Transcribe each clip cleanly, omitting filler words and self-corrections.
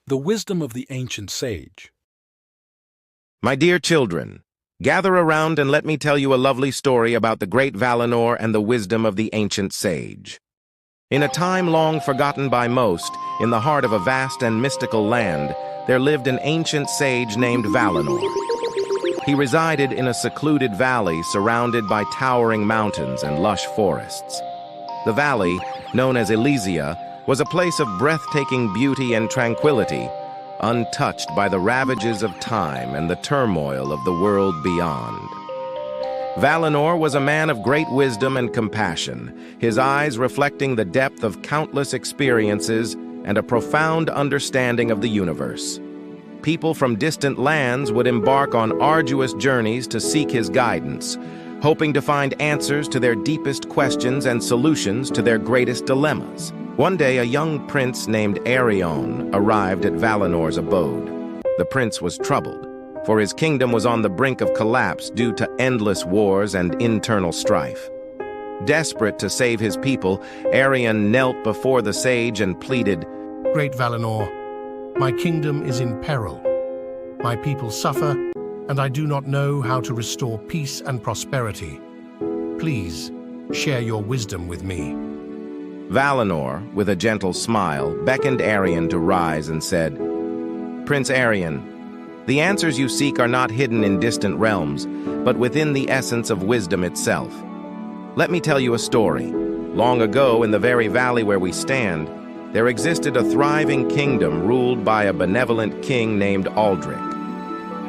The wisdom of the ancient sage. My dear children, gather around and let me tell you a lovely story about the great Valinor and the wisdom of the ancient sage. In a time long forgotten by most, in the heart of a vast and mystical land, there lived an ancient sage named Valinor. He resided in a secluded valley surrounded by towering mountains and lush forests. The valley, known as Elysia, was a place of breathtaking beauty and tranquility, untouched by the ravages of time and the turmoil of the world beyond. Valinor was a man of great wisdom and compassion, his eyes reflecting the depth of countless experiences and a profound understanding of the universe. People from distant lands would embark on arduous journeys to seek his guidance, hoping to find answers to their deepest questions and solutions to their greatest dilemmas. One day, a young prince named Arion arrived at Valinor's abode. The prince was troubled, for his kingdom was on the brink of collapse due to endless wars and internal strife. Desperate to save his people, Arion knelt before the sage and pleaded, "Great Valinor, my kingdom is in peril. My people suffer, and I do not know how to restore peace and prosperity. Please, share your wisdom with me." Valinor, with a gentle smile, beckoned Arion to rise and said, "Prince Arion, the answers you seek are not hidden in distant realms, but within the essence of wisdom itself. Let me tell you a story. Long ago, in the very valley where we stand, there existed a thriving kingdom ruled by a benevolent king named Aldric.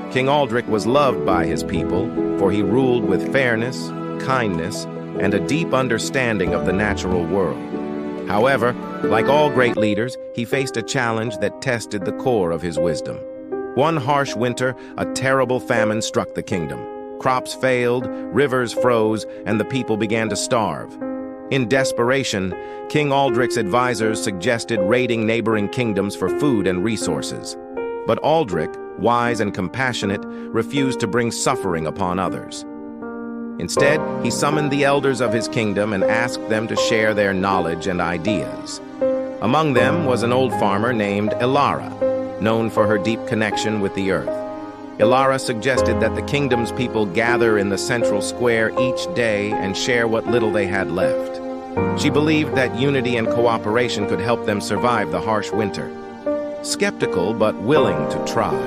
King Aldric was loved by his people, for he ruled with fairness, kindness, and a deep understanding of the natural world. However, like all great leaders, he faced a challenge that tested the core of his wisdom. One harsh winter, a terrible famine struck the kingdom. Crops failed, rivers froze, and the people began to starve. In desperation, King Aldric's advisors suggested raiding neighboring kingdoms for food and resources. But Aldric, wise and compassionate, refused to bring suffering upon others. Instead, he summoned the elders of his kingdom and asked them to share their knowledge and ideas. Among them was an old farmer named Elara, known for her deep connection with the earth. Elara suggested that the kingdom's people gather in the central square each day and share what little they had left. She believed that unity and cooperation could help them survive the harsh winter. Skeptical but willing to try,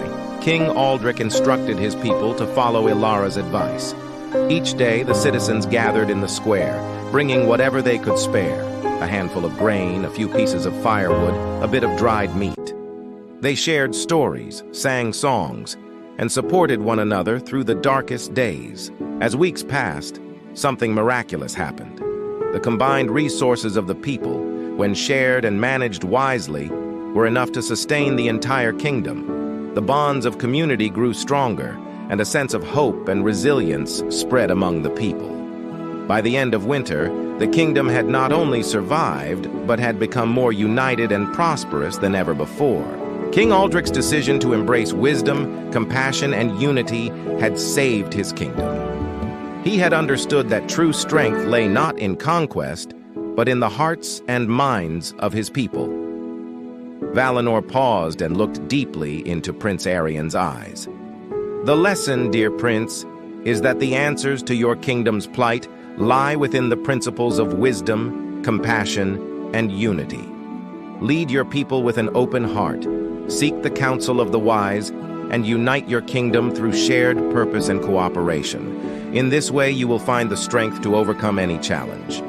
King Aldric instructed his people to follow Elara's advice. Each day, the citizens gathered in the square, bringing whatever they could spare, a handful of grain, a few pieces of firewood, a bit of dried meat. They shared stories, sang songs, and supported one another through the darkest days. As weeks passed, something miraculous happened. The combined resources of the people, when shared and managed wisely, were enough to sustain the entire kingdom. The bonds of community grew stronger, and a sense of hope and resilience spread among the people. By the end of winter, the kingdom had not only survived, but had become more united and prosperous than ever before. King Aldric's decision to embrace wisdom, compassion, and unity had saved his kingdom. He had understood that true strength lay not in conquest, but in the hearts and minds of his people. Valinor paused and looked deeply into Prince Arion's eyes. "The lesson, dear prince, is that the answers to your kingdom's plight lie within the principles of wisdom, compassion, and unity. Lead your people with an open heart, seek the counsel of the wise, and unite your kingdom through shared purpose and cooperation. In this way, you will find the strength to overcome any challenge."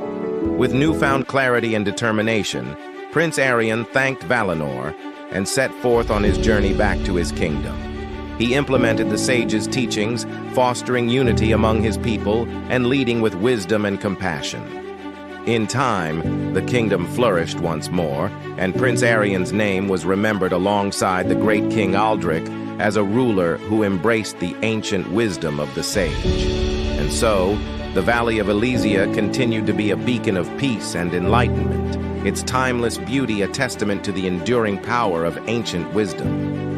With newfound clarity and determination, Prince Arion thanked Valinor and set forth on his journey back to his kingdom. He implemented the sage's teachings, fostering unity among his people and leading with wisdom and compassion. In time, the kingdom flourished once more, and Prince Arion's name was remembered alongside the great King Aldric as a ruler who embraced the ancient wisdom of the sage. And so, the Valley of Elysia continued to be a beacon of peace and enlightenment, its timeless beauty a testament to the enduring power of ancient wisdom.